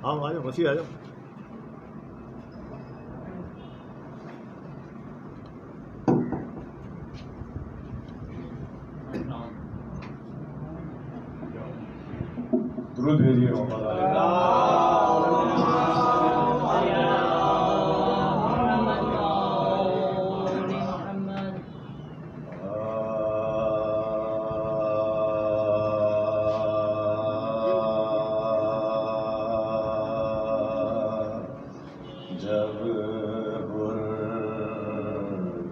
آؤ آ جاؤ مسیح آ جاؤ. درود بھیجیے جب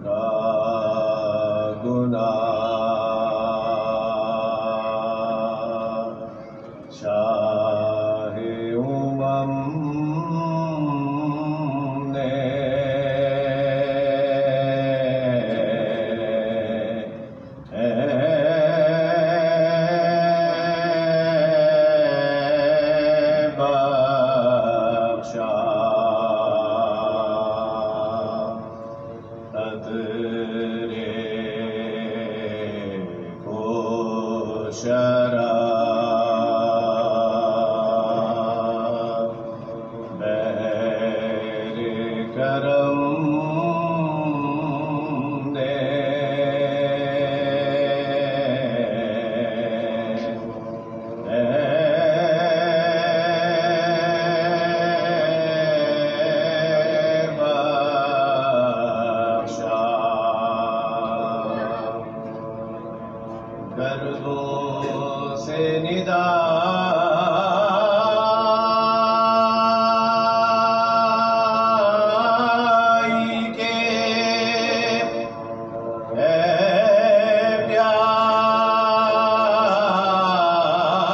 کا گناہ شاہ نے بخشا شراب بہر کرم نے بخشا گردوں سے ندائی کے اے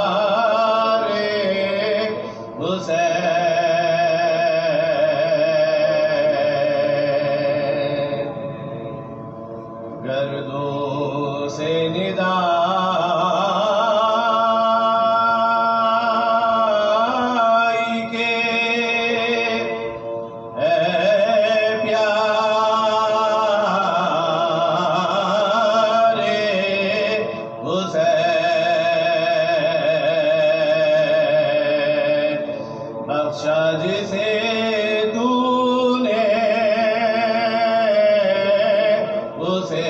پیارے حسین گردوں سے ندائی کے اے پیارے حسین بخشا جسے تو نے اسے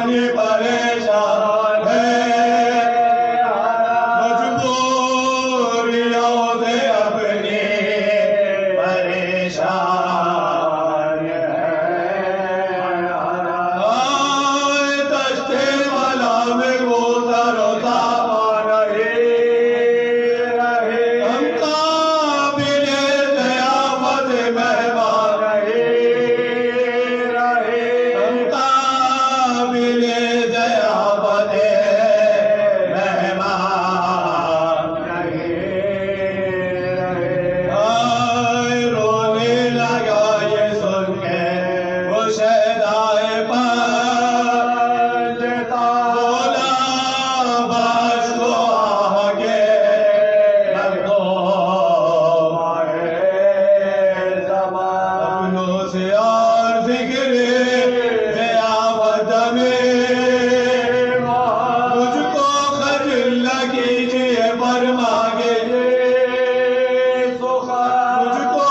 جوانی پریشان ہے مجبوریوں سے اپنی پریشان ہے دشت والا میں وہ سرو سامان ہم قابل ضیافت مہمان ہم قابل ضیافت مہمان رونے لگا یہ سن کے وہ شہدائے پنجتا بولا بس کو آگے رکھ دو اپنوں سے اور ذکر ضیافت میں مجھ کو خجل نہ کیجیے فرماگے مجھ کو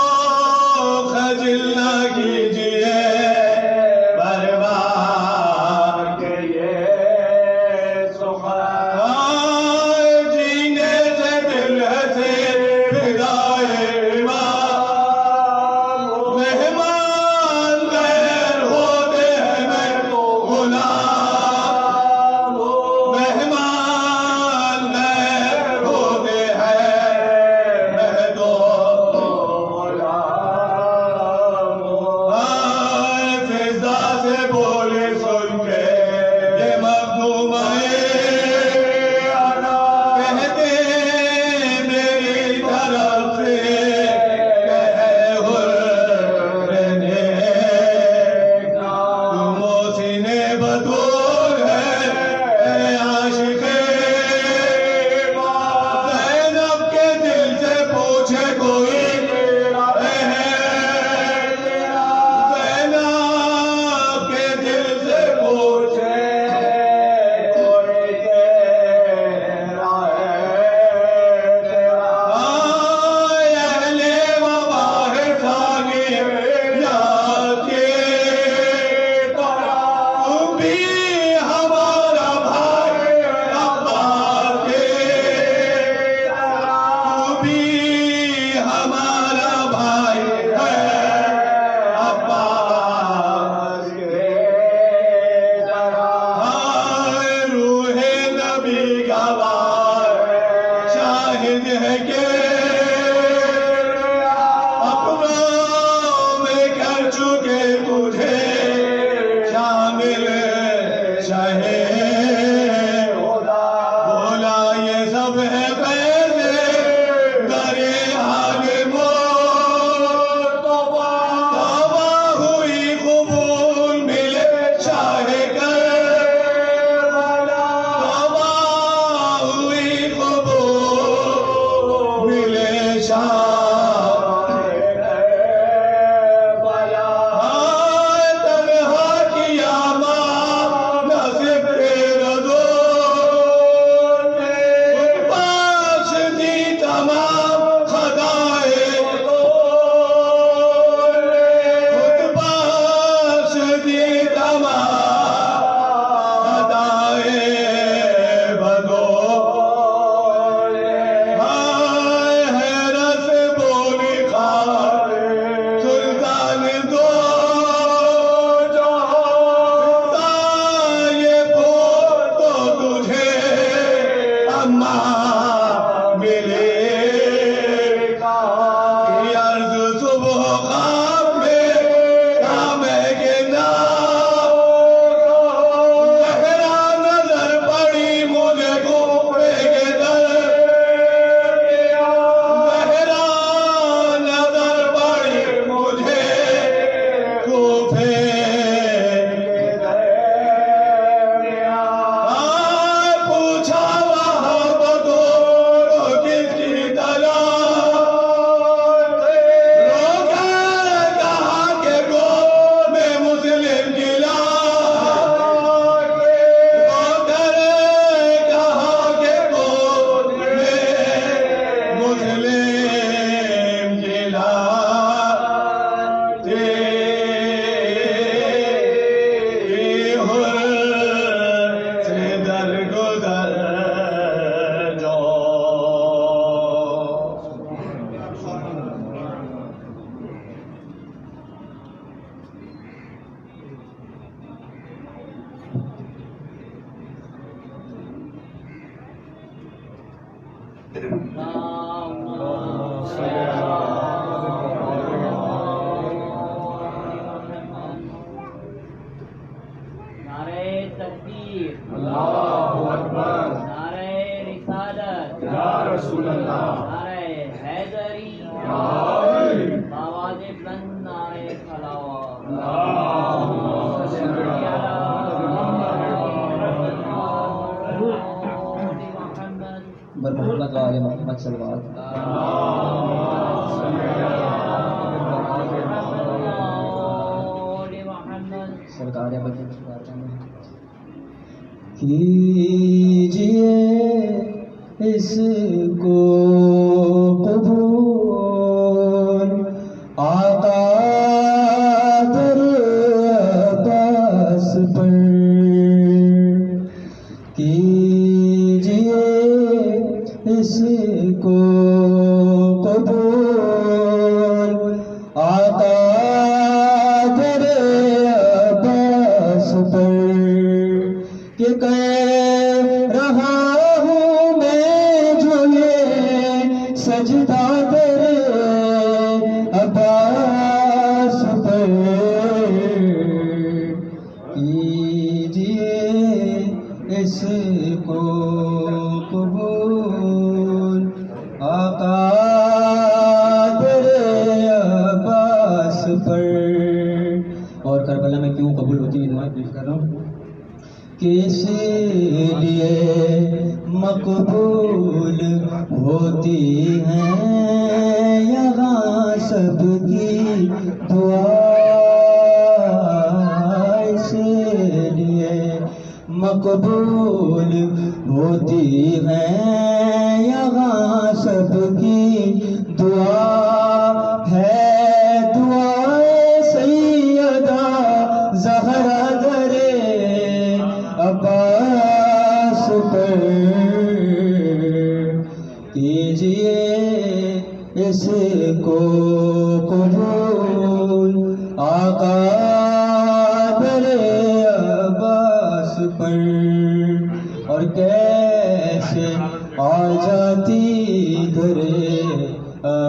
خجل نہ کیجیے جینے سے دل سے فدائے مہمان غیر ہوتے ہیں میں تو غلام مہمان غیر ہوتے ہیں میں تو غلام فضا سے بولے سن کے یہ مخدوم کہتے میری طرف سے سینے بدول ہے اے عاشق زینب کے دل سے پوچھے کوئی زینب کے دل سے پوچھے کوئی اہل وبا ہے ثانی یاد کے تم بھی ہمارا بھائی عباس کے تم بھی ہمارا بھائی ہے عباس کے روح نبی گواہ شاہد ہے کہ اپنوں میں کر چکے تجھے شامل شہے بولا یہ سب ہے پہلے درے حال توبہ ہوئی قبول ملے شاہ کربلا توبہ ہوئی قبول ملے شاہ تنہا کیا ماں نصب کے نعرہ تکبیر، اللہ اکبر، نعرہ رسالت، یا رسول اللہ، نعرہ حیدری، یا علی، آواز بلند نعرہ خلافت، اللہم صل علی محمد و آل محمد صلی اللہ علیہ وسلم. سرکار کیجئے اس کو قبول آقا در عباس پر، کیجئے اس کو قبول آقا در عباس پر، کہ کہہ رہا ہوں میں جو یہ سجدہ تیرے عباس پر، کیجئے اس کو قبول آقا تیرے عباس پر. اور کربلا میں کیوں قبول ہوتی ہے دعائیں پیش کر رہا ہوں. کس لیے مقبول ہوتی ہیں یہاں سب کی دعا، اس لیے مقبول ہوتی ہیں یہاں سب کی دعا، ہے دعائے سیدہ زہرا درے عباس پر، کیجئے اس کو قبول آقا در عباس پر. اور کیسے آ جاتی در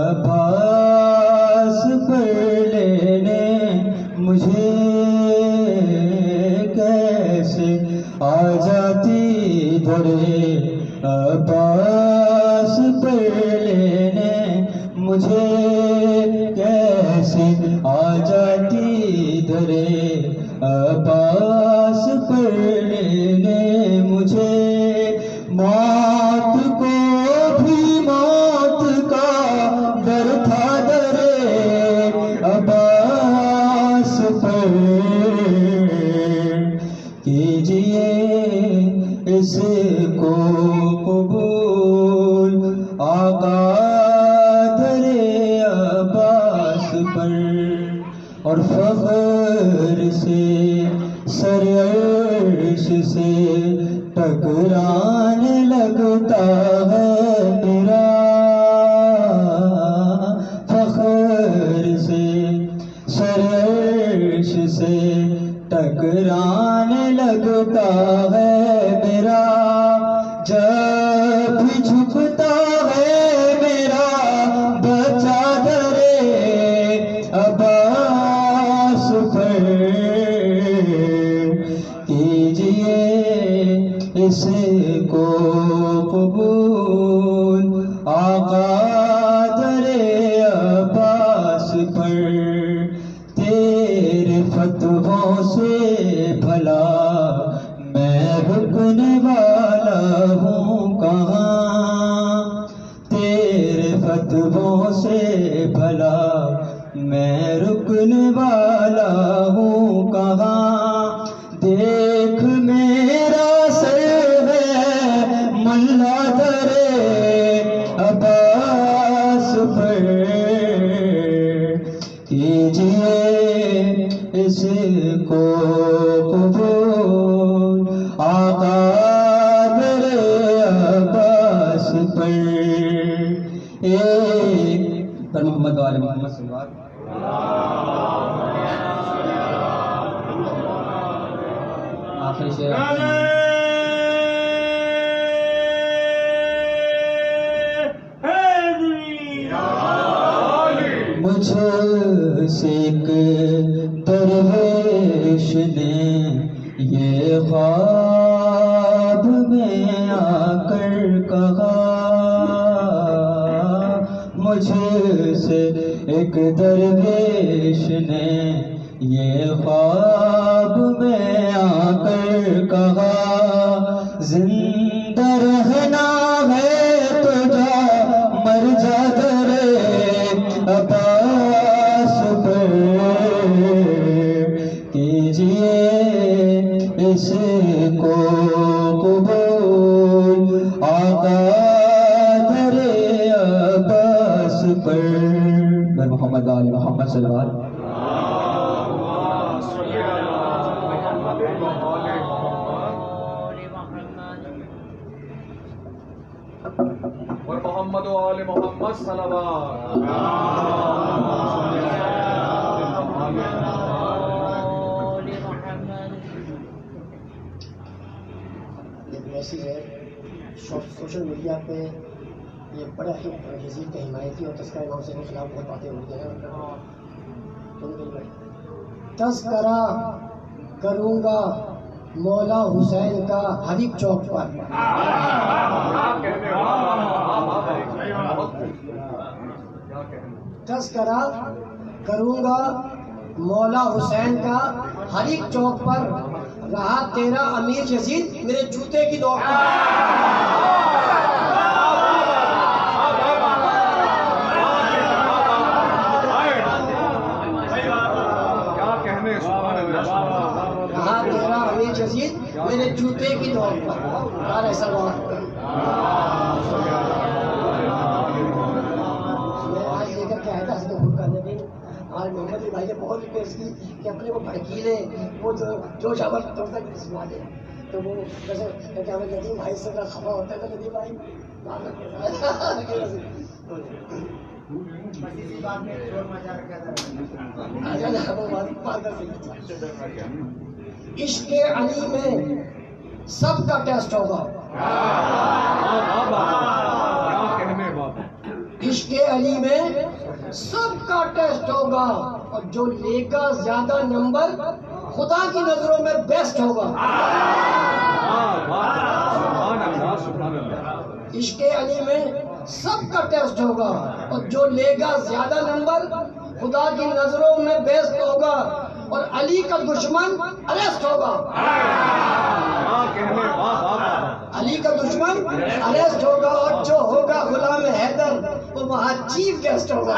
عباس پر لینے مجھے، کیسے آ جاتی در عباس پر لینے مجھے، کیسے آ جاتی در عباس پر لینے مجھے، موت کو بھی موت کا ڈر تھا در عباس پر، کیجئے اس کو قبول آقا در عباس پر. اور فخر سے سر عرش سے ٹکرانے لگتا ہے میرا، فخر سے سر عرش سے ٹکرانے لگتا ہے میرا، جب بھی جھکتا ہے میرا بچہ در عباس پر، کیجئے اس کو قبول آقا در عباس پر. تیرے فتحوں سے بھلا میں رکنے والا ہوں کہاں، تیرے فتحوں سے بھلا میں رکنے والا ہوں کہاں، دیکھ میرا سر ہے ملا در عباس پر، کیجئے اس کو قبول آقا در عباس پر. ایک پر محمد و آل محمد صلی اللہ علیہ وسلم. آخری شعر نعرہ ایک درویش نے یہ خواب میں آ کر کہا زندہ رہنا ہے تو جا مر جا درے عباس پر کیجئے اس کو قبول آقا درے عباس پر محمد آل محمد صلی اللہ علیہ وسلم. اور محمد و آل محمد صلوات. ایک میسیج ہے سوشل میڈیا پہ یہ بڑا ہی یزید کا حمایتی اور تذکرہ امام حسین کے خلاف بہت باتیں ہوئی ہیں. تذکرہ کروں گا مولا حسین کا ہر ایک چوک پر. تذکرہ کروں گا مولا حسین کا ہر ایک چوک پر رہا تیرا امیر یزید میرے جوتے کی نوک پر. رہا تیرا امیر یزید میرے جوتے کی نوک پر. ایسا میں آج لے کر کے آیا تھا خود کرنے میں. ہمارے محمد علی بھائی نے بہت ریکویسٹ کی کہ اپنے کو بھڑکیلے وہ جو شامل تک سنا دے. تو وہ جیسے کہ ہمیں ندیم بھائی سے ذرا خفا ہوتا ہے. تو ندیم بھائی عشق علی میں سب کا ٹیسٹ ہوگا. عشق علی میں سب کا ٹیسٹ ہوگا اور جو لے گا زیادہ نمبر خدا کی نظروں میں بیسٹ ہوگا. عشق علی میں سب کا ٹیسٹ ہوگا اور جو لے گا زیادہ نمبر خدا کی نظروں میں بیسٹ ہوگا اور علی کا دشمن اریسٹ ہوگا. علی کا دشمن اریسٹ ہوگا اور جو ہوگا غلام حیدر وہ وہاں چیف گیسٹ ہوگا.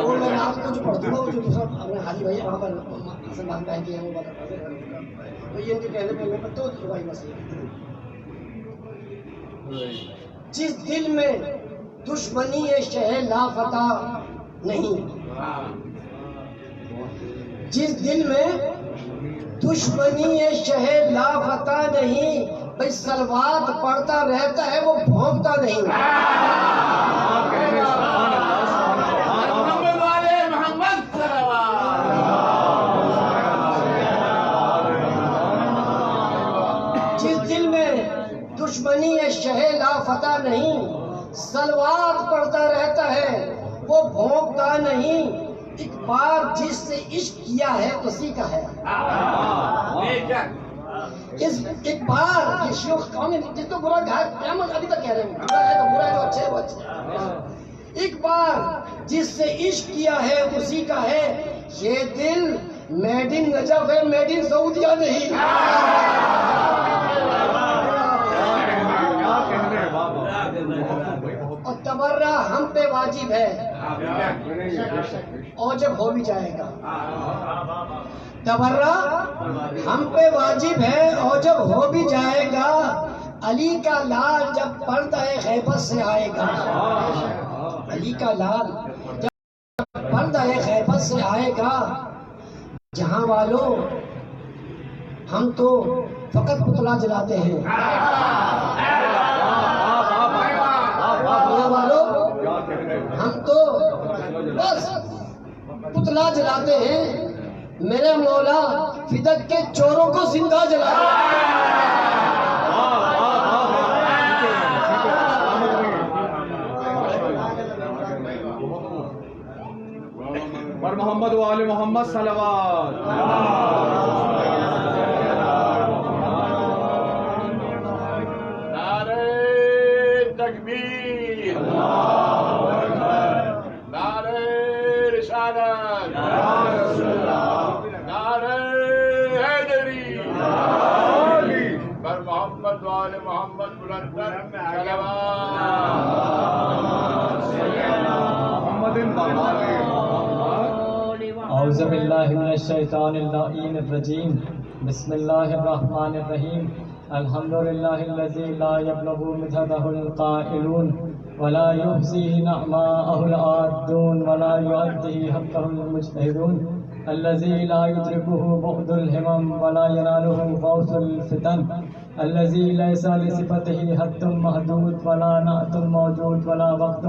اور میں آپ کو جو پڑھتا ہوں جو دوسرا اپنے حاجی بھائی وہاں پر حسن بھائی پہن کے ہیں وہ بتا تو یہ ان کے کہنے پہ میں تو بھائی مسئلہ جس دل میں دشمنی شہ لافتہ نہیں. جس دل میں دشمنی شہ لافتہ نہیں بھائی سلوات پڑھتا رہتا ہے وہ بھونکتا نہیں. جس دل میں دشمنی شہ لافتہ نہیں سلوات پڑھتا رہتا ہے وہ بھونکتا نہیں. ایک بار جس سے عشق کیا ہے اسی کا ہے. ایک بار یہ شیوخ کون ہے جس کو برا کہا قیامت ابھی تک کہہ رہے ہیں برا ہے تو برا ہے تو اچھے ہے وہ اچھے. ایک بار جس سے عشق کیا ہے اسی کا ہے. یہ دل میڈ ان نجف ہے میڈ ان سعودیہ نہیں. اور تبرہ ہم پہ واجب ہے اور جب ہو بھی جائے گا. تبرہ ہم پہ واجب ہے اور جب ہو بھی جائے گا. علی کا لال جب پردہ خیبر سے آئے گا. علی کا لال جب پردہ خیبر سے آئے گا. جہاں والوں ہم تو فقط پتلا جلاتے ہیں. ہم تو بس پتلا جلاتے ہیں. میرے مولا فدق کے چوروں کو زندہ جلاتے ہیں. اور محمد و آل محمد صلوات. رسالت نعرہ حیدری بر محمد و آل محمد بلندر اعوذ باللہ من الشیطان اللعین الرجیم بسم اللہ الرحمن الرحیم الحمد للہ الذی لا یبلغ مدحہ القائلون ولا يحصيه نعماءه العادون ولا يؤديه حقه المجتهدون الذي لا يدركه بعد الهمم ولا يناله غوث الفتن الذي ليس لصفته حد محدود ولا نعت موجود ولا وقت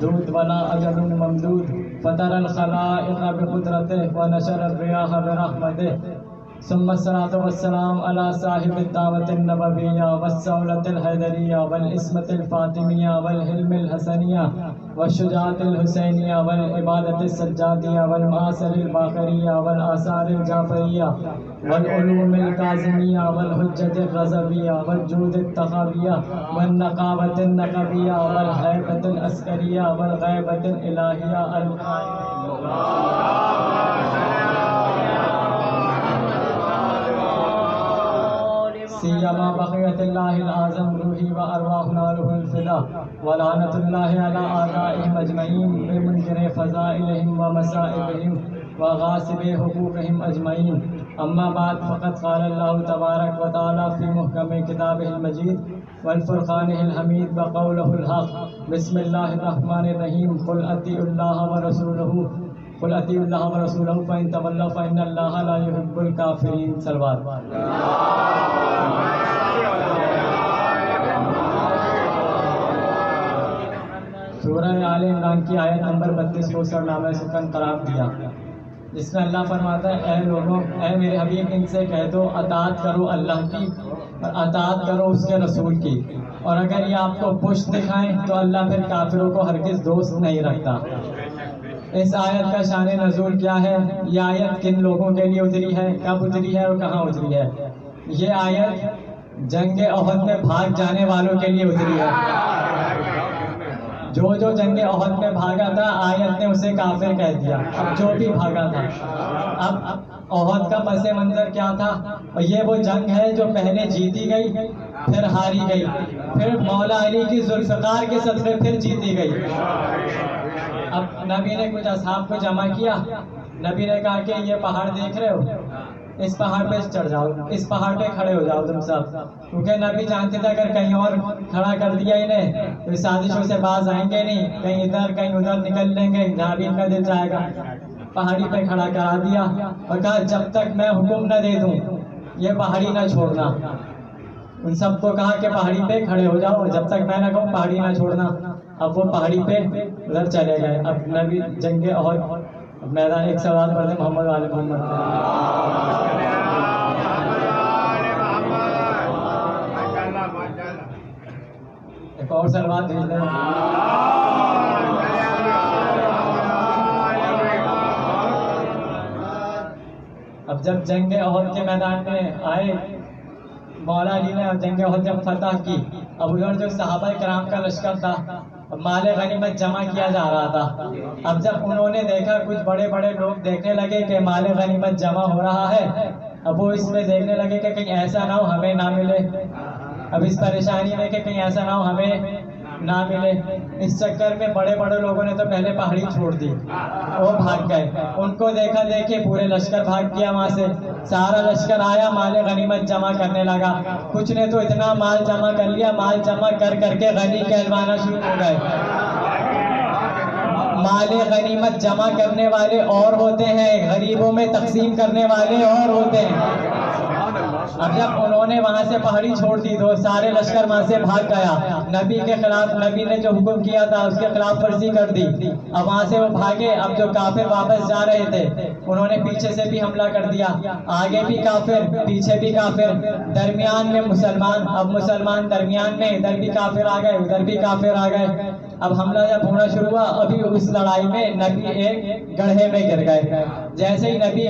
دود ولا أجل ممدود فطر الخلائق بقدرته ونشر الرياح برحمته ثم الصلاة والسلام على صاحب الدعوة النبوية والسولة الحيدرية والإسمة الفاطمية والحلم الحسنية والشجاعة الحسينية والعبادة السجادية والمآثر الباقرية والآثار الجعفرية والعلوم الكاظمية والحجة الرضوية والجود التخاوية والنقابة النقبية والهيبة العسكرية والغيبة الإلهية سیما بقیت اللہ العظم روحی و ارواحنا له الفدا ولعنت اللہ علی اعدائهم اجمعین بمنکر فضائلهم و مسائلهم و غاصب حقوقهم اجمعین اما بعد فقد قال اللہ تبارک و تعالی فی محکم کتابه المجید والفرقانه الحمید وقوله الحق بسم اللہ الرحمن الرحیم قل اطیعوا اللہ ورسولہ قل اطیعوا اللہ ورسولہ فإن تولوا فإن اللہ لا يحب الکافرین صلوات سورہ آل عمران کی آیت نمبر 32 کو سرنامہ سکن قرار دیا، جس میں اللہ فرماتا ہے اے لوگوں، اے میرے حبیب ان سے کہہ دو اطاعت کرو اللہ کی اور اطاعت کرو اس کے رسول کی، اور اگر یہ آپ کو پشت دکھائیں تو اللہ پھر کافروں کو ہرگز دوست نہیں رکھتا۔ اس آیت کا شان نزول کیا ہے؟ یہ آیت کن لوگوں کے لیے اتری ہے، کب اتری ہے اور کہاں اتری ہے؟ یہ آیت جنگ احد میں بھاگ جانے والوں کے لیے اتری ہے۔ جو جنگ احد میں بھاگا تھا آیت نے اسے کافر کہہ دیا، اب جو بھی بھاگا تھا۔ اب احد کا پس منظر کیا تھا؟ اور یہ وہ جنگ ہے جو پہلے جیتی گئی پھر ہاری گئی، پھر مولا علی کی ذوالفقار کے صدقے پھر جیتی گئی۔ اب نبی نے کچھ اصحاب کو جمع کیا، نبی نے کہا کہ یہ پہاڑ دیکھ رہے ہو، اس پہاڑ پہ چڑھ جاؤ، اس پہاڑ پہ کھڑے ہو جاؤ تم سب، کیونکہ نبی جانتے تھے اگر کہیں اور کھڑا کر دیا انہیں تو سازشوں سے باز آئیں گے نہیں، کہیں ادھر کہیں ادھر نکل لیں گے، جہاں بھی ان کا دل جائے گا۔ پہاڑی پہ کھڑا کرا دیا اور کہا جب تک میں حکم نہ دے دوں یہ پہاڑی نہ چھوڑنا۔ ان سب کو کہا کہ پہاڑی پہ کھڑے ہو جاؤ، جب تک میں نہ کہوں پہاڑی نہ چھوڑنا۔ اب وہ پہاڑی پہ ادھر چلے گئے۔ اب نبی جنگ احد میدان ایک سوال پڑھتے محمد والے محمد۔ ایک اور سلوات بھیج دیں۔ اب جب جنگ احد کے میدان میں آئے مولا علی نے جنگ احد جب فتح کی، اب ادھر جو صحابہ کرام کا لشکر تھا مال غنیمت جمع کیا جا رہا تھا۔ اب جب انہوں نے دیکھا کچھ بڑے بڑے لوگ دیکھنے لگے کہ مال غنیمت جمع ہو رہا ہے، اب وہ اس میں دیکھنے لگے کہ کہیں ایسا نہ ہو ہمیں نہ ملے، اب اس پریشانی میں کہ کہیں ایسا نہ ہو ہمیں نہ ملے۔ اس چکر میں بڑے بڑے لوگوں نے تو پہلے پہاڑی چھوڑ دی، وہ بھاگ گئے۔ ان کو دیکھا دیکھے پورے لشکر بھاگ گیا وہاں سے، سارا لشکر آیا مال غنیمت جمع کرنے لگا۔ کچھ نے تو اتنا مال جمع کر لیا، مال جمع کر کر کے غنی کہلوانا شروع ہو گئے۔ مال غنیمت جمع کرنے والے اور ہوتے ہیں، غریبوں میں تقسیم کرنے والے اور ہوتے ہیں۔ اب جب انہوں نے وہاں سے پہاڑی چھوڑ دی تو سارے لشکر وہاں سے بھاگ گیا، نبی کے خلاف، نبی نے جو حکم کیا تھا اس کے خلاف ورزی کر دی۔ اب وہاں سے وہ بھاگے، اب جو کافر واپس جا رہے تھے انہوں نے پیچھے سے بھی حملہ کر دیا، آگے بھی کافر پیچھے بھی کافر، درمیان میں مسلمان۔ اب مسلمان درمیان میں، ادھر بھی کافر آ گئے ادھر بھی کافر آ گئے۔ اب حملہ جب ہونا شروع ہوا، ابھی اس لڑائی میں نبی ایک گڑھے میں گر گئے. جیسے ہی نبی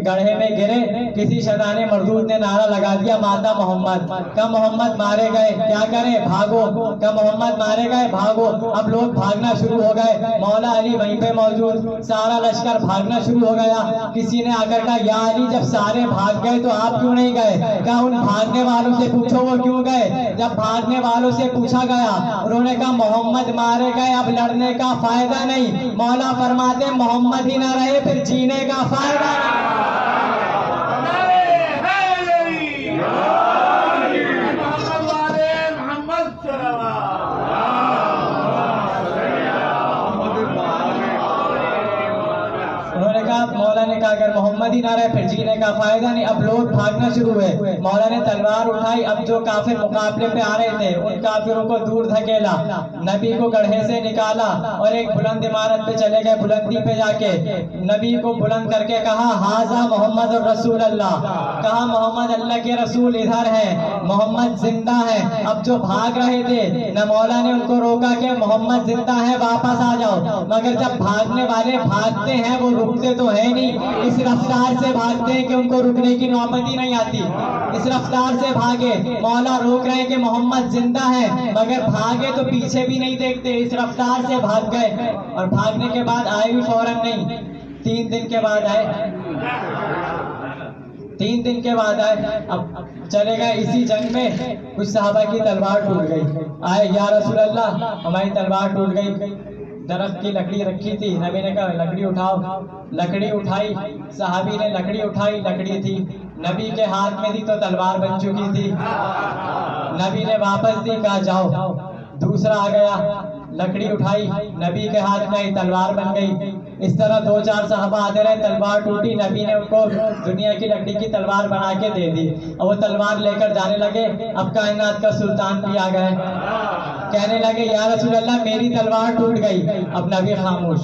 گڑھے میں گرے، کسی شیطان مردود نے نعرہ لگا دیا ماتا محمد، کہ محمد مارے گئے، کیا کریں بھاگو، کہ محمد مارے گئے بھاگو. اب لوگ بھاگنا شروع ہو گئے، مولا علی وہیں پہ موجود، سارا لشکر بھاگنا شروع ہو گیا. کسی نے آ کر کہا یا علی جب سارے بھاگ گئے تو آپ کیوں نہیں گئے؟ کہا ان بھاگنے والوں سے پوچھو وہ کیوں گئے. جب بھاگنے والوں سے پوچھا گیا، انہوں نے کہا محمد مارے گئے، اب لڑنے کا فائدہ نہیں. مولا فرماتے محمد ہی نہ رہے پھر جینے کا فائدہ مولا نے کہا اگر محمد ہی نہ رہے پھر جینے کا فائدہ نہیں. اب لوگ بھاگنا شروع ہوئے، مولا نے تلوار اٹھائی. اب جو کافر مقابلے پہ آ رہے تھے ان کافروں کو دور دھکیلا، نبی کو گڑھے سے نکالا اور ایک بلند عمارت پہ چلے گئے. بلندی پہ جا کے نبی کو بلند کر کے کہا ہاذا محمد الرسول اللہ، کہا محمد اللہ کے رسول ادھر ہے، محمد زندہ ہے. اب جو بھاگ رہے تھے نہ مولا نے ان کو روکا کہ محمد زندہ ہے واپس آ جاؤ، مگر جب بھاگنے والے بھاگتے ہیں وہ رکتے تو ہے نہیں، اس رفتار سے بھاگتے ہیں کہ ان کو رکنے کی نوبت ہی نہیں آتی. اس رفتار سے بھاگے، مولا روک رہے کہ محمد زندہ ہے مگر بھاگے تو پیچھے بھی نہیں دیکھتے، اس رفتار سے بھاگ گئے. اور بھاگنے کے بعد آئے بھی فوراً نہیں، 3 دن کے بعد آئے. 3 دن کے بعد آئے. اب چلے گئے اسی جنگ میں کچھ صحابہ کی تلوار ٹوٹ گئی. آئے یا رسول اللہ ہماری تلوار ٹوٹ گئی. درخت کی لکڑی رکھی تھی، نبی نے کہا لکڑی اٹھاؤ. لکڑی اٹھائی، صحابی نے لکڑی اٹھائی، لکڑی تھی نبی کے ہاتھ میں تھی تو تلوار بن چکی تھی. نبی نے واپس دی، کہا جاؤ. دوسرا آ گیا، لکڑی اٹھائی، نبی کے ہاتھ میں تلوار بن گئی. اس طرح 2-4 صحابہ آتے رہے، تلوار ٹوٹی، نبی نے ان کو دنیا کی لکڑی کی تلوار بنا کے دے دی. اور وہ تلوار لے کر جانے لگے. اب کائنات کا سلطان بھی آ گئے، کہنے لگے یا رسول اللہ میری تلوار ٹوٹ گئی. اب نبی خاموش.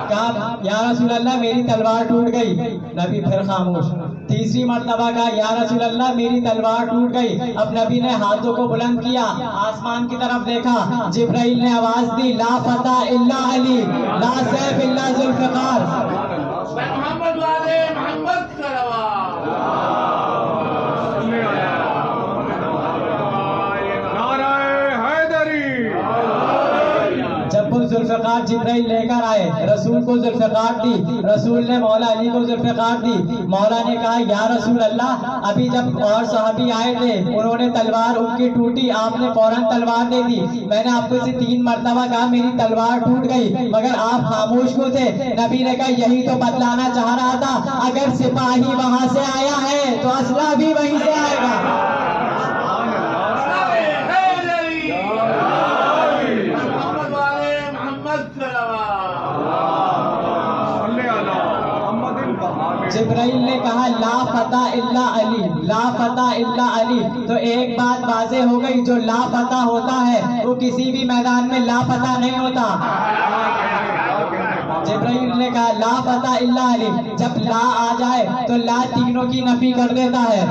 کہا یا رسول اللہ میری تلوار ٹوٹ گئی، نبی پھر خاموش. تیسری مرتبہ کہا یا رسول اللہ میری تلوار ٹوٹ گئی. اب نبی نے ہاتھوں کو بلند کیا، آسمان کی طرف دیکھا، جبرائیل نے آواز دی لا فتح الا علی، لا سیف الا ذوالفقار. محمد والے محمد صلوات. جب وہ ذوالفقار جبرائیل لے کر آئے، رسول کو ذوالفقار دی، رسول نے مولا علی کو ذوالفقار دی. مولا نے کہا یا رسول اللہ ابھی جب اور صحابی آئے تھے انہوں نے تلوار ان کی ٹوٹی، آپ نے فوراً تلوار دے دی. میں نے آپ کو 3 مرتبہ کہا میری تلوار ٹوٹ گئی مگر آپ خاموش کیوں تھے؟ نبی نے کہا یہی تو بتلانا چاہ رہا تھا، اگر سپاہی وہاں سے آیا ہے تو اسلحہ بھی وہیں سے آئے گا. جبرائیل نے کہا لا فتح الا علی، لا فتح الا علی. تو ایک بات واضح ہو گئی، جو لا فتح ہوتا ہے وہ کسی بھی میدان میں لا فتح نہیں ہوتا. جبرائیل نے کہا لا فتح الا علی. جب لا آ جائے تو لا تینوں کی نفی کر دیتا ہے.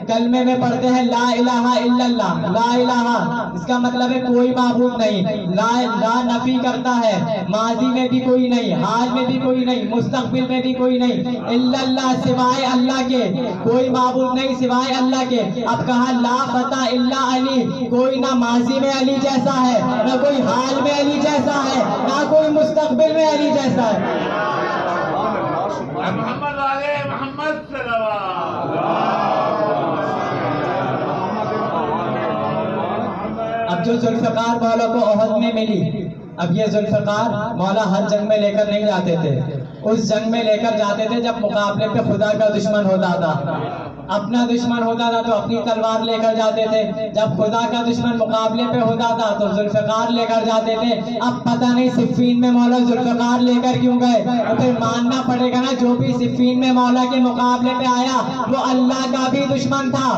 کلمے میں پڑھتے ہیں لا الہ الا اللہ، لا الہ اس کا مطلب ہے کوئی معبود نہیں. لا نفی کرتا ہے، ماضی میں بھی کوئی نہیں، حال میں بھی کوئی نہیں، مستقبل میں بھی کوئی نہیں. الا اللہ سوائے اللہ کے، کوئی معبود نہیں سوائے اللہ کے. اب کہا لا فتح الا علی، کوئی نہ ماضی میں علی جیسا ہے، نہ کوئی حال میں علی جیسا ہے، نہ کوئی مستقبل میں علی جیسا ہے. محمد والے محمد صلوات. اب جو ذوالفقار مولا کو احد میں ملی، اب یہ ذوالفقار مولا ہر جنگ میں لے کر نہیں جاتے تھے، اس جنگ میں لے کر جاتے تھے جب مقابلے پہ خدا کا دشمن ہوتا تھا. اپنا دشمن ہوتا تھا تو اپنی تلوار لے کر جاتے تھے، جب خدا کا دشمن مقابلے پہ ہوتا تھا تو ذوالفقار لے کر جاتے تھے. اب پتہ نہیں صفین میں مولا ذوالفقار لے کر کیوں گئے، تو پھر ماننا پڑے گا نا جو بھی صفین میں مولا کے مقابلے پہ آیا وہ اللہ کا بھی دشمن تھا.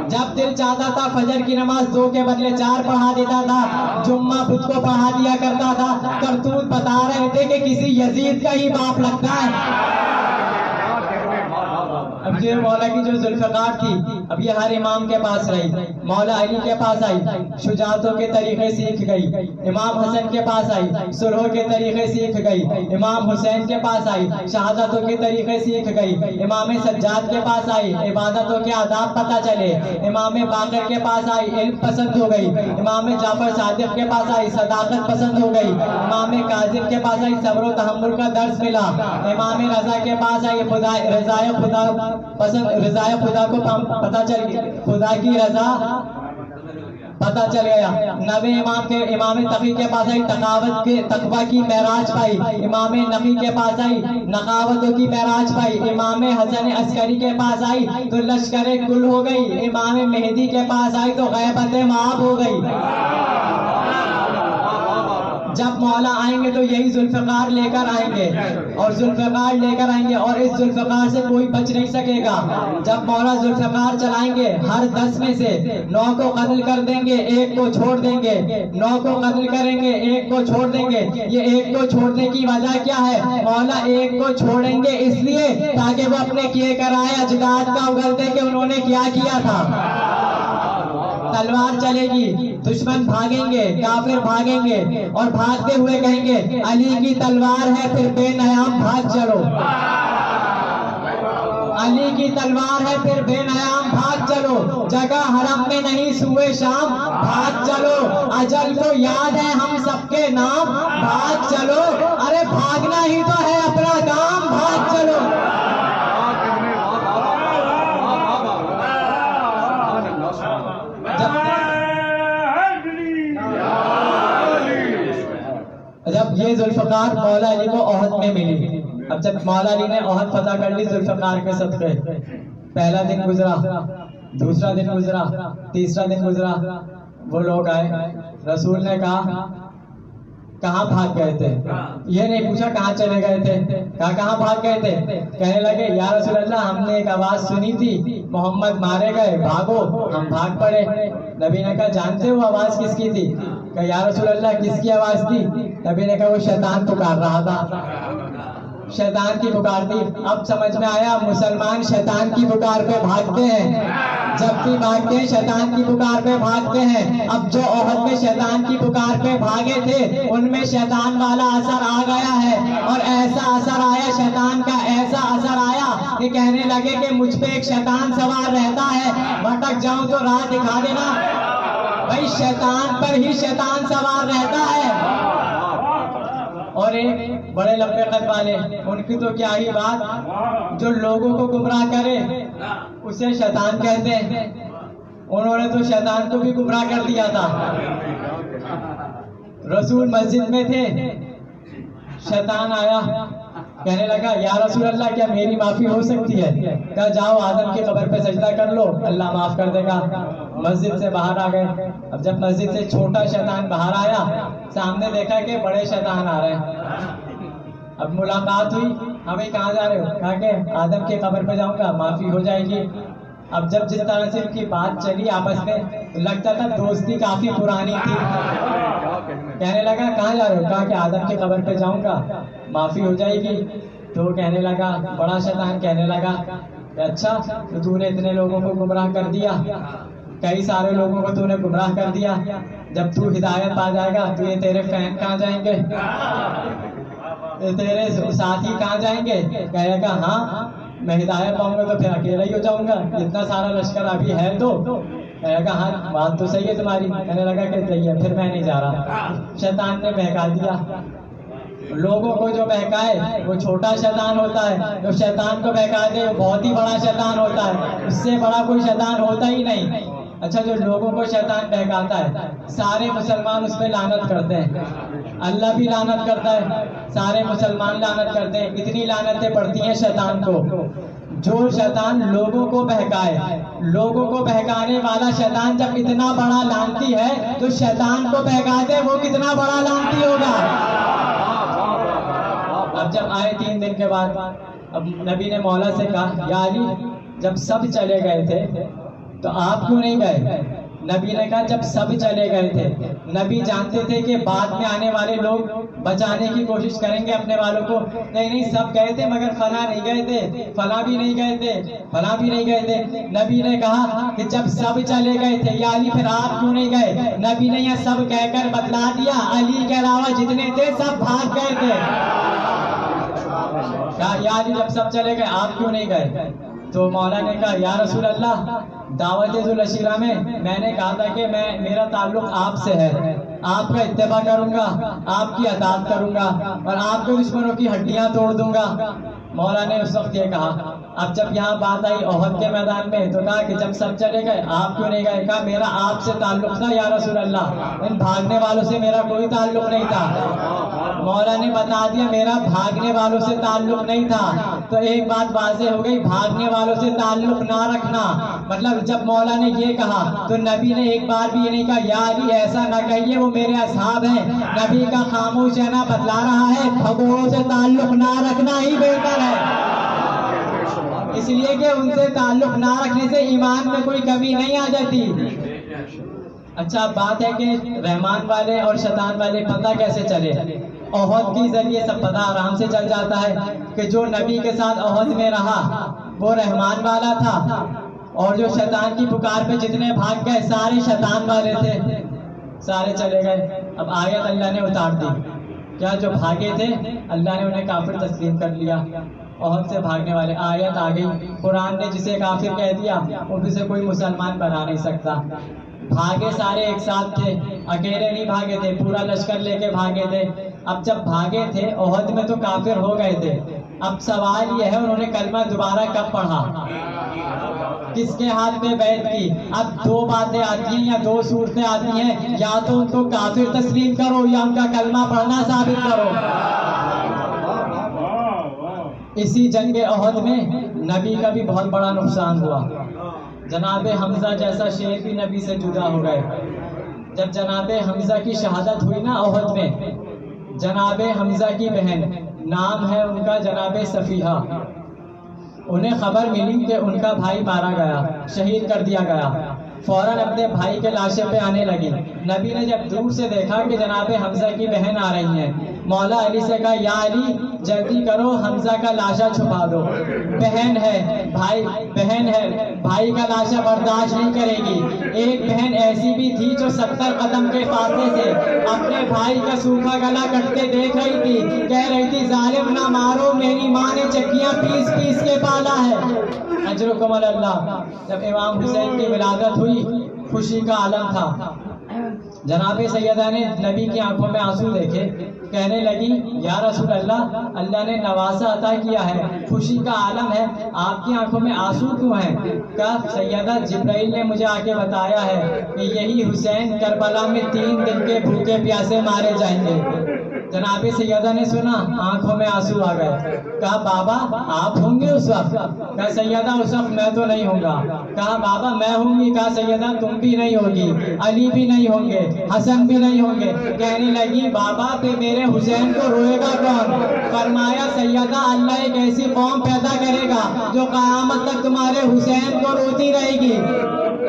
جب دل چاہتا تھا فجر کی نماز 2 کے بدلے 4 پڑھا دیتا تھا، جمعہ خود کو پڑھا دیا کرتا تھا. کرتوت بتا رہے تھے کہ کسی یزید کا ہی باپ لگتا ہے. اب یہ مولا کی جو ذوالفقار تھی اب یہ ہر امام کے پاس رہی، مولا علی کے پاس آئی، شجاعتوں کے طریقے سیکھ گئی، امام حسن کے پاس آئی، سلوح کے طریقے سیکھ گئی، امام حسین کے پاس آئی، شہادتوں کے طریقے سیکھ گئی، امام سجاد کے پاس آئی، عبادتوں کے آداب پتہ چلے، امام باقر کے پاس آئی، علم پسند ہو گئی، امام جعفر صادق کے پاس آئی، صداقت پسند ہو گئی، امام کاظم کے پاس آئی، صبر و تحمل کا درس ملا، امام رضا کے پاس آئی، رضائے خدا پسند، رضائے خدا کو پتہ چل گیا، خدا کی رضا پتہ چل گیا، نوے امام کے امام تقی کے پاس آئی، تقاوت کے تقوی کی معراج پائی، امام نقی کے پاس آئی، نقاوتوں کی معراج پائی، امام حسن عسکری کے پاس آئی تو لشکر کل ہو گئی، امام مہدی کے پاس آئی تو غیبت معاب ہو گئی۔ جب مولا آئیں گے تو یہی ذوالفقار لے کر آئیں گے اور ذوالفقار لے کر آئیں گے اور اس ذوالفقار سے کوئی بچ نہیں سکے گا۔ جب مولا ذوالفقار چلائیں گے ہر 10 میں سے 9 کو قتل کر دیں گے، 1 کو چھوڑ دیں گے، 9 کو قتل کریں گے، 1 کو چھوڑ دیں گے۔ یہ 1 کو چھوڑنے کی وجہ کیا ہے؟ مولا 1 کو چھوڑیں گے اس لیے تاکہ وہ اپنے کیے کرائے اجداد کا اگل دے کہ انہوں نے کیا کیا تھا۔ تلوار چلے گی، دشمن بھاگیں گے، کافر بھاگیں گے اور بھاگتے ہوئے کہیں گے علی کی تلوار ہے پھر بے نیام بھاگ چلو، علی کی تلوار ہے پھر بے نیام بھاگ چلو، جگہ حرم میں نہیں سوئے شام بھاگ چلو، اجل کو یاد ہے ہم سب کے نام بھاگ چلو، ارے بھاگنا ہی تو ہے اپنا کام بھاگ چلو۔ جب یہ ذوالفقار مولا علی کو احد میں ملی، اب جب مولا علی نے احد فتح کر لی ذوالفقار کے صدقے، پہلا دن گزرا، دوسرا دن گزرا، تیسرا دن گزرا، وہ لوگ آئے، رسول نے کہا کہاں بھاگ گئے تھے؟ یہ نہیں پوچھا کہاں چلے گئے تھے، کہاں بھاگ گئے تھے؟ کہنے لگے یا رسول اللہ ہم نے ایک آواز سنی تھی محمد مارے گئے بھاگو، ہم بھاگ پڑے۔ نبی نے کہا جانتے ہو آواز کس کی تھی؟ کہ یا رسول اللہ کس کی آواز تھی؟ نبی نے کہا وہ شیطان پکار رہا تھا، شیطان کی پکار تھی۔ اب سمجھ میں آیا مسلمان شیطان کی پکار پہ بھاگتے ہیں، جب بھی بھاگتے ہیں شیطان کی پکار پہ بھاگتے ہیں۔ اب جو احد میں شیطان کی پکار پہ بھاگے تھے ان میں شیطان والا اثر آ گیا ہے، اور ایسا اثر آیا شیطان کا، ایسا اثر آیا کہ کہنے لگے کہ مجھ پہ ایک شیطان سوار رہتا ہے، بھٹک جاؤں تو راہ دکھا دینا۔ بھائی شیطان پر ہی شیطان سوار رہتا ہے۔ اور ایک بڑے لمبے قد والے، ان کی تو کیا ہی بات، جو لوگوں کو گمراہ کرے اسے شیطان کہتے ہیں، انہوں نے تو شیطان کو بھی گمراہ کر دیا تھا۔ رسول مسجد میں تھے، شیطان آیا، کہنے لگا یا رسول اللہ کیا میری معافی ہو سکتی ہے؟ کہا جاؤ آدم کی قبر پہ سجدہ کر لو، اللہ معاف کر دے گا۔ مسجد سے باہر آ گئے۔ اب جب مسجد سے چھوٹا شیطان باہر آیا، سامنے دیکھا کہ بڑے شیطان آ رہے ہیں۔ اب ملاقات ہوئی، ہمیں کہاں جا رہے ہو؟ کہا کہ آدم کی قبر پہ جاؤں گا، معافی ہو جائے گی۔ اب جب جس طرح سے ان کی بات چلی آپس میں، لگتا تھا دوستی کافی پرانی تھی۔ کہنے لگا کہاں جا رہے ہو؟ کہا کہ آدم کی قبر پہ جاؤں گا، معافی ہو جائے گی۔ تو کہنے لگا، بڑا شیطان کہنے لگا کہ اچھا تو نے اتنے لوگوں کو گمراہ کر دیا، کئی سارے لوگوں کو تو نے گمراہ کر دیا، جب تو ہدایت پا جائے گا تو یہ تیرے فین کہاں جائیں گے، تیرے ساتھی کہاں جائیں گے؟ کہے گا ہاں میں ہدایت پاؤں گا تو پھر اکیلا ہی ہو جاؤں گا، اتنا سارا لشکر ابھی ہے تو کہے گا ہاں بات تو صحیح ہے تمہاری۔ کہنے لگا کہ صحیح ہے، پھر میں نہیں جا رہا۔ شیطان نے بہکا دیا۔ لوگوں کو جو بہکائے وہ چھوٹا شیطان ہوتا ہے، جو شیطان کو بہکا دے وہ بہت ہی بڑا شیطان ہوتا ہے، اس سے بڑا کوئی شیطان ہوتا ہی نہیں۔ اچھا جو لوگوں کو شیطان بہکاتا ہے سارے مسلمان اس پہ لعنت کرتے ہیں، اللہ بھی لعنت کرتا ہے، سارے مسلمان لعنت کرتے ہیں، اتنی لعنتیں پڑتی ہیں شیطان کو۔ جو شیطان لوگوں کو بہکائے، لوگوں کو بہکانے والا شیطان جب اتنا بڑا لعنتی ہے تو شیطان کو بہکا دے وہ کتنا بڑا لعنتی ہوگا۔ اب جب آئے 3 دن کے بعد، اب نبی نے مولا سے کہا یا علی جب سب چلے گئے تھے تو آپ کیوں نہیں گئے؟ نبی نے کہا جب سب چلے گئے تھے، نبی جانتے تھے کہ بعد میں آنے والے لوگ بچانے کی کوشش کریں گے اپنے والوں کو، نہیں سب گئے تھے مگر فلاں نہیں گئے تھے، فلاں بھی نہیں گئے تھے، فلاں بھی نہیں گئے تھے۔ نبی نے کہا کہ جب سب چلے گئے تھے یا علی پھر آپ کیوں نہیں گئے؟ نبی نے یہ سب کہہ کر بتلا دیا علی کے علاوہ جتنے تھے سب بھاگ گئے تھے۔ کہا یا علی جب سب چلے گئے آپ کیوں نہیں گئے؟ تو مولا نے کہا یا رسول اللہ دعوت ذوالعشیرہ میں نے کہا تھا کہ میرا تعلق آپ سے ہے، آپ کا اتباع کروں گا، آپ کی اطاعت کروں گا اور آپ کے دشمنوں کی ہڈیاں توڑ دوں گا۔ مولا نے اس وقت یہ کہا۔ اب جب یہاں بات آئی احد کے میدان میں تو کہا کہ جب سب چلے گئے آپ کیوں نہیں گئے؟ کہا میرا آپ سے تعلق تھا یا رسول اللہ، ان بھاگنے والوں سے میرا کوئی تعلق نہیں تھا۔ مولا نے بتا دیا میرا بھاگنے والوں سے تعلق نہیں تھا۔ تو ایک بات واضح ہو گئی، بھاگنے والوں سے تعلق نہ رکھنا مطلب جب مولا نے یہ کہا تو نبی نے ایک بار بھی یہ نہیں کہا یا علی ایسا نہ کہیے وہ میرے اصحاب ہیں۔ نبی کا خاموش رہنا بتلا رہا ہے بھگوروں سے تعلق نہ رکھنا ہی بہتر ہے، اس لیے کہ ان سے تعلق نہ رکھنے سے ایمان میں کوئی کمی نہیں آ جاتی۔ اچھا بات ہے کہ رحمان والے اور شیطان والے پتہ کیسے چلے؟ احد کے ذریعے سب پتہ آرام سے چل جاتا ہے کہ جو نبی کے ساتھ احد میں رہا وہ رحمان والا تھا، اور جو شیطان کی پکار پہ جتنے بھاگ گئے سارے شیطان والے تھے، سارے چلے گئے۔ اب آیت اللہ نے اتار دی، کیا جو بھاگے تھے اللہ نے انہیں کافر تسلیم کر لیا، احد سے بھاگنے والے۔ آیت آ گئی، قرآن نے جسے کافر کہہ دیا اسے کوئی مسلمان بنا نہیں سکتا۔ بھاگے سارے ایک ساتھ تھے، اکیلے نہیں بھاگے تھے، پورا لشکر لے کے بھاگے تھے۔ اب جب بھاگے تھے احد میں تو کافر ہو گئے تھے، اب سوال یہ ہے انہوں نے کلمہ دوبارہ کب پڑھا، کس کے ہاتھ میں بیعت کی؟ اب دو باتیں آتی ہیں یا دو صورتیں آتی ہیں، یا تو ان کو کافر تسلیم کرو یا ان کا کلمہ پڑھنا ثابت کرو۔ اسی جنگ احد میں نبی کا بھی بہت بڑا نقصان ہوا، جناب حمزہ جیسا شیر بھی نبی سے جدا ہو گئے۔ جب جناب حمزہ کی شہادت ہوئی نا احد میں، جناب حمزہ کی بہن نام ہے ان کا جناب صفیحہ، انہیں خبر ملی کہ ان کا بھائی مارا گیا، شہید کر دیا گیا، فوراً اپنے بھائی کے لاشے پہ آنے لگی۔ نبی نے جب دور سے دیکھا کہ جناب حمزہ کی بہن آ رہی ہیں، مولا علی سے کہا یا علی جلدی کرو حمزہ کا لاشا چھپا دو، بہن ہے بھائی کا لاشا برداشت نہیں کرے گی۔ ایک بہن ایسی بھی تھی جو 70 قدم کے فاصلے سے اپنے بھائی کا سوکھا گلا کٹتے دیکھ رہی تھی، کہہ رہی تھی ظالم نہ مارو، میری ماں نے چکیاں پیس پیس کے پالا ہے۔ اجرکم اللہ۔ جب امام حسین کی ولادت ہوئی خوشی کا عالم تھا، جناب سیدہ نے نبی کی آنکھوں میں آنسو دیکھے، کہنے لگی یا رسول اللہ، اللہ نے نوازہ عطا کیا ہے، خوشی کا عالم ہے، آپ کی آنکھوں میں آنسو کیوں ہیں؟ کہا سیدہ جبرائیل نے مجھے آ کے بتایا ہے کہ یہی حسین کربلا میں 3 دن کے بھوکے پیاسے مارے جائیں گے۔ جناب سیدہ نے سنا، آنکھوں میں آنسو آ گئے۔ کہا بابا آپ ہوں گے اس وقت؟ کہا سیدہ اس وقت میں تو نہیں ہوں گا۔ کہا بابا میں ہوں گی۔ کہا سیدہ تم بھی نہیں ہوگی، علی بھی نہیں ہوں گے، حسن بھی نہیں ہوں گے۔ کہنے لگی بابا پہ میرے حسین کو روئے گا کون؟ فرمایا سیدہ اللہ ایک ایسی قوم پیدا کرے گا جو قیامت تک تمہارے حسین کو روتی رہے گی۔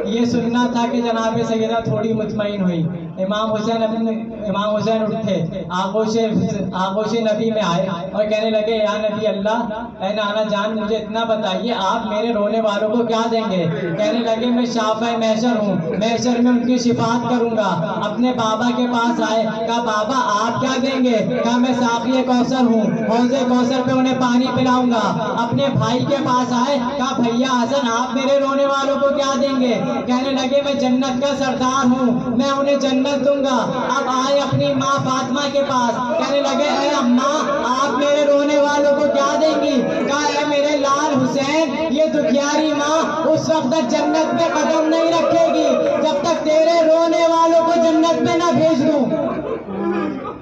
یہ سننا تھا کہ جناب سیدہ تھوڑی مطمئن ہوئی۔ امام حسین اٹھے، آغوش نبی میں آئے اور کہنے لگے یا نبی اللہ، اے نانا جان مجھے اتنا بتائیے آپ میرے رونے والوں کو کیا دیں گے؟ کہنے لگے میں شافع محشر ہوں، محشر میں ان کی شفاعت کروں گا۔ اپنے بابا کے پاس آئے، کہا بابا آپ کیا دیں گے؟ کہا میں ساقی کوثر ہوں، حوض کوثر پہ انہیں پانی پلاؤں گا۔ اپنے بھائی کے پاس آئے، کہا بھیا حسن آپ میرے رونے والوں کو کیا دیں گے؟ کہنے لگے میں جنت کا سردار ہوں، میں انہیں جنت دوں گا۔ اب آئے اپنی ماں فاطمہ کے پاس، کہنے لگے اے اماں آپ میرے رونے والوں کو کیا دیں گی؟ کہا اے میرے لال حسین، یہ دکھیاری ماں اس وقت تک جنت میں قدم نہیں رکھے گی جب تک تیرے رونے والوں کو جنت میں نہ بھیج دوں۔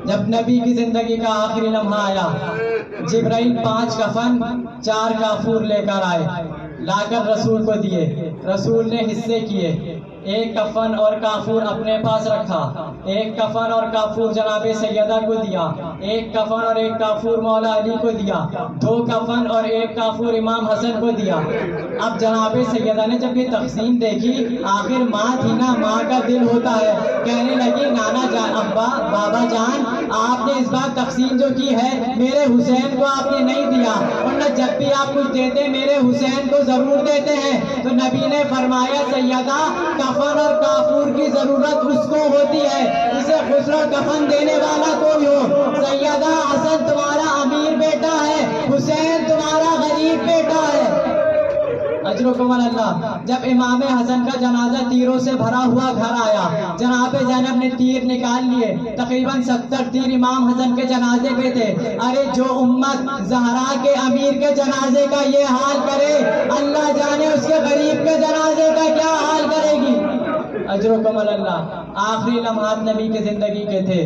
جب نبی کی زندگی کا آخری لمحہ آیا، جبرائیل 5 کفن 4 کافور لے کر آئے، لا کر رسول کو دیے، رسول نے حصے کیے۔ ایک کفن اور کافور اپنے پاس رکھا، ایک کفن اور کافور جناب سیدہ کو دیا، ایک کفن اور ایک کافور مولا علی کو دیا، 2 کفن اور ایک کافور امام حسن کو دیا۔ اب جناب سیدہ نے جب یہ تقسیم دیکھی، آخر ماں تھی نا، ماں کا دل ہوتا ہے، کہنے لگی نانا جان، ابا، بابا جان، آپ نے اس بار تقسیم جو کی ہے میرے حسین کو آپ نے نہیں دیا، ورنہ جب بھی آپ کچھ دیتے میرے حسین کو ضرور دیتے ہیں۔ تو نبی نے فرمایا سیدہ، کفن اور کافور کی ضرورت اس کو ہوتی ہے، اسے غسل و کفن دینے والا کوئی ہو۔ سیدہ، حسن تمہارا امیر بیٹا ہے، حسین تمہارا غریب بیٹا ہے۔ اجرکم اللہ۔ جب امام حسن کا جنازہ تیروں سے بھرا ہوا گھر آیا، جناب زینب نے تیر نکال لیے، تقریباً 70 تیر امام حسن کے جنازے پہ تھے۔ ارے جو امت زہرا کے امیر کے جنازے کا یہ حال کرے، اللہ جانے اس کے غریب کے جنازے کا کیا حال کرے گی۔ اجرکم اللہ۔ آخری لمحات نبی کی زندگی کے تھے،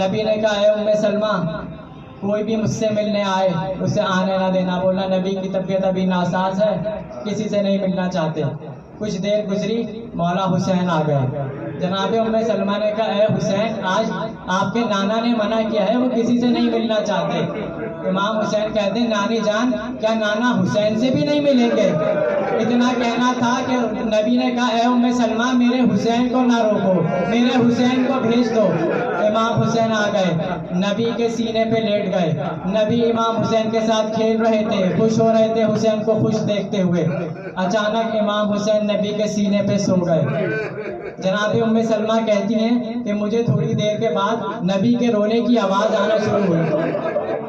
نبی نے کہا اے ام سلمہ، کوئی بھی مجھ سے ملنے آئے اسے آنے نہ دینا۔ بولا نبی کی طبیعت ابھی ناساز ہے، کسی سے نہیں ملنا چاہتے۔ کچھ دیر گزری، مولا حسین آ گئے۔ جناب ام سلمہ نے کہا اے حسین، آج آپ کے نانا نے منع کیا ہے، وہ کسی سے نہیں ملنا چاہتے۔ امام حسین کہتے ہیں نانی جان، کیا نانا حسین سے بھی نہیں ملیں گے؟ اتنا کہنا تھا کہ نبی نے کہا اے ام سلمہ، میرے حسین کو نہ روکو، میرے حسین کو بھیج دو۔ امام حسین آ گئے، نبی کے سینے پہ لیٹ گئے۔ نبی امام حسین کے ساتھ کھیل رہے تھے، خوش ہو رہے تھے حسین کو خوش دیکھتے ہوئے۔ اچانک امام حسین نبی کے سینے پہ سو گئے۔ جناب ام سلمہ کہتی ہیں کہ مجھے تھوڑی دیر کے بعد نبی کے رونے کی آواز آنا شروع ہوئی۔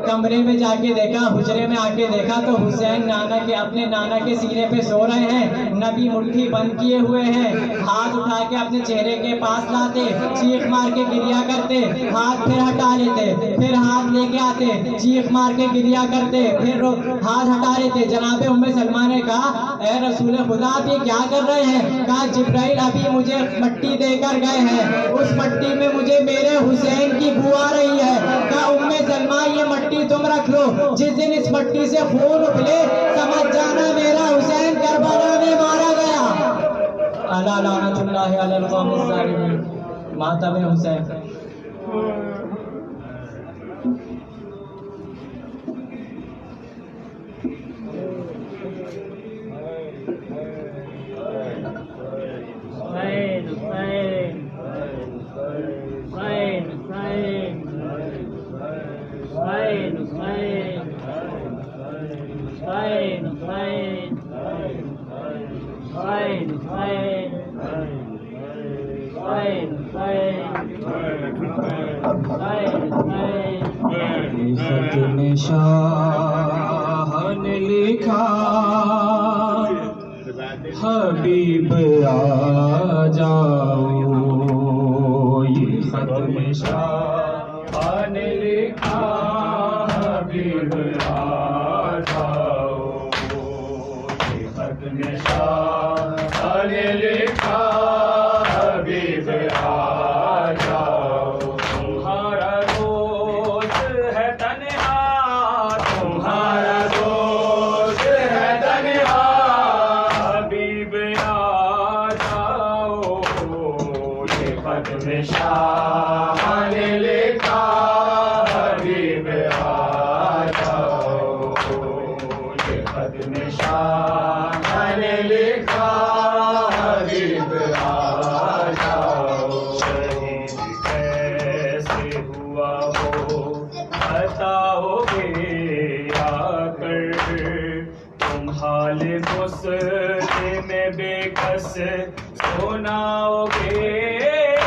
کمرے میں جا کے دیکھا، حجرے میں آ کے دیکھا تو حسین اپنے نانا کے سینے پہ سو رہے ہیں، نبی مٹھی بند کیے ہوئے ہیں، ہاتھ اٹھا کے اپنے چہرے کے پاس لاتے، چیخ مار کے گریا کرتے، ہاتھ پھر ہٹا لیتے، پھر ہاتھ لے کے آتے، چیخ مار کے گریا کرتے، پھر ہاتھ ہٹا لیتے۔ جناب ام سلمہ نے کہا اے رسول خدا، آپ یہ کیا کر رہے ہیں؟ کہا جبرائیل ابھی مجھے مٹی دے کر گئے ہیں، اس مٹی میں مجھے میرے حسین کی بو آ رہی ہے۔ کہا ام سلمہ یہ مٹی تم رکھ لو، جس دن اس مٹی سے خون ابلے سمجھ جانا میرا حسین کربلا میں مارا گیا۔ الا لعنت اللہ علی القوم الظالمین۔ ماتم حسین۔ خط میں شاہ نے لکھا حبیب آ جاؤ، یہ خط میں شاہ نے لکھا حبیب آ جاؤ، یہ خط میں شاہ نے لکھا حبیب آ جاؤ، تمہارا دوست ہے تنہا، تمہارا دوست ہے تنہا، حبیب آ جاؤ، یہ خط میں شاہ نے لکھا حبیب آ جاؤ، یہ خط میں شاہ نے لکھا حبیب آ جاؤ، شہید کیسے ہوا ہو بتاؤ گے آ کر، تم حال غسل میں بے کس سناؤ گے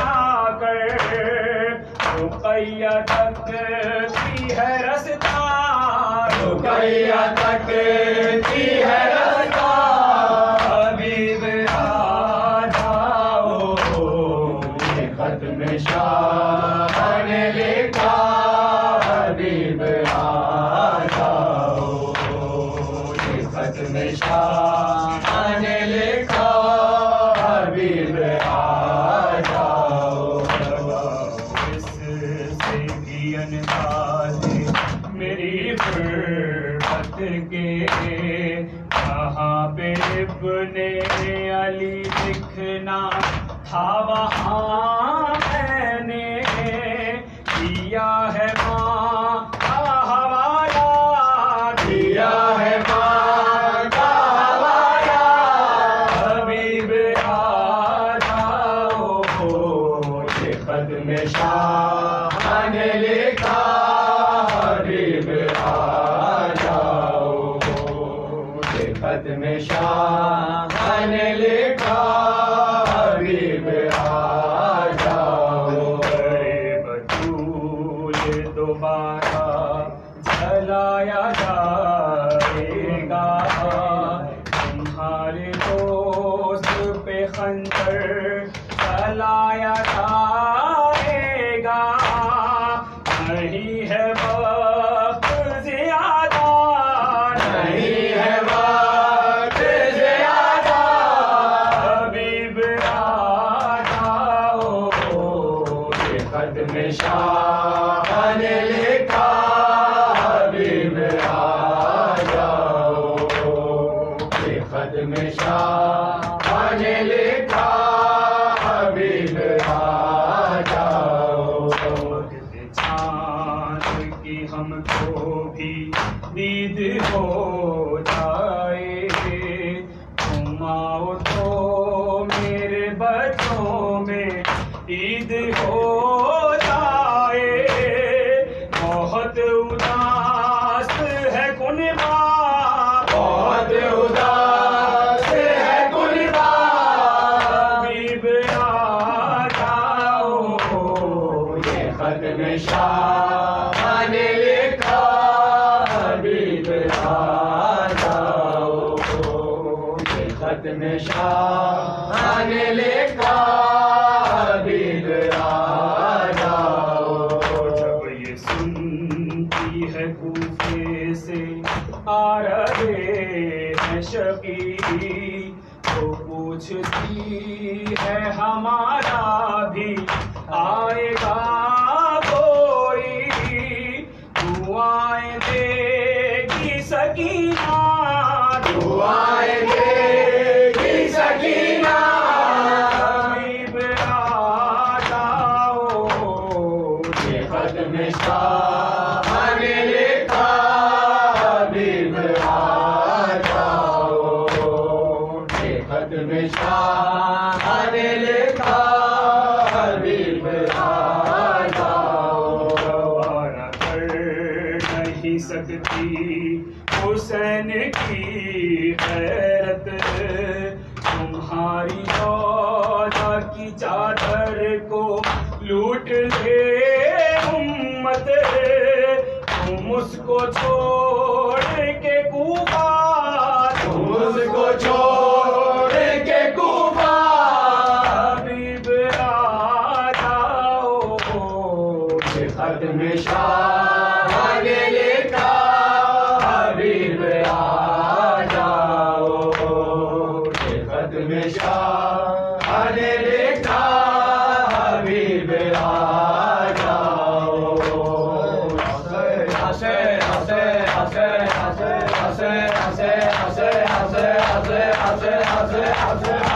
آ کر، رقیہ تک کی ہے رستہ، رقیہ تک کی ہے رستہ، حبیب آ جاؤ، یہ خط میں شاہ نے لکھا حبیب آ جاؤ، یہ خط میں شاہ نے لکھا حبیب آ جاؤ، اس سے بھی انداز میری غربت کے، کہاں پہ ابن علی دکھنا تھا وہاں میں نے کیا ہے ماں کا حوالہ، کیا ہے ماں کا حوالہ، حبیب آ جاؤ، یہ خط میں شاہ نے لکھا، حبیب آ جاؤ، یہ خط میں شاہ نے لکھا، حبیب آ جاؤ، بڑے بطول دوبارہ جلایا جائے گا، تمہارے دوست پہ خنجر چلایا جائے گا، نہیں ہے وقت زیادہ، نہیں ہے وقت زیادہ، حبیب آ جاؤ، یہ خط میں شاہ نے لکھا، حبیب آ جاؤ، یہ خط میں شاہ نے لکھا، حبیب آ جاؤ، چاند کی ہم کو بھی دید ہو جائے، تم آؤ تو میرے بچوں میں عید ہو جائے، بہت اداس ہے کنبہ، بہت اداس ہے کنبہ، حبیب آ جاؤ، یہ خط میں شاہ نے لکھا، حبیب آ جاؤ، یہ خط میں شاہ نے لکھا، حبیب آ جاؤ، جب یہ سنتی ہے کوفے سے آ رہے ہیں شقی، تو پوچھتی ہے ہمارا بھی آئے گا کوئی، دعائیں دے گی سکینہ، دعائیں دے گی سکینہ، حبیب آ جاؤ، یہ خط میں شاہ نے لکھا، حبیب آ جاؤ، یہ خط میں شاہ نے لکھا، حبیب آ جاؤ، گوارا کر نہیں سکتی حسین کی غیرت، تمہاری روضہ کی چادر کو لوٹ لے امت، تم اس کو چھوڑ کے کوفہ، تم اس کو چھوڑ کے کوفہ، حبیب آ جاؤ، یہ خط میں شاہ نے لکھا، حبیب آ جاؤ، یہ خط میں شاہ نے لکھا، حبیب آ جاؤ، ہنسے ہنسے ہنسے ہنسے ہنسے ہنسے ہنسے ہنسے ہنسے ہنسے ہنسے ہنسے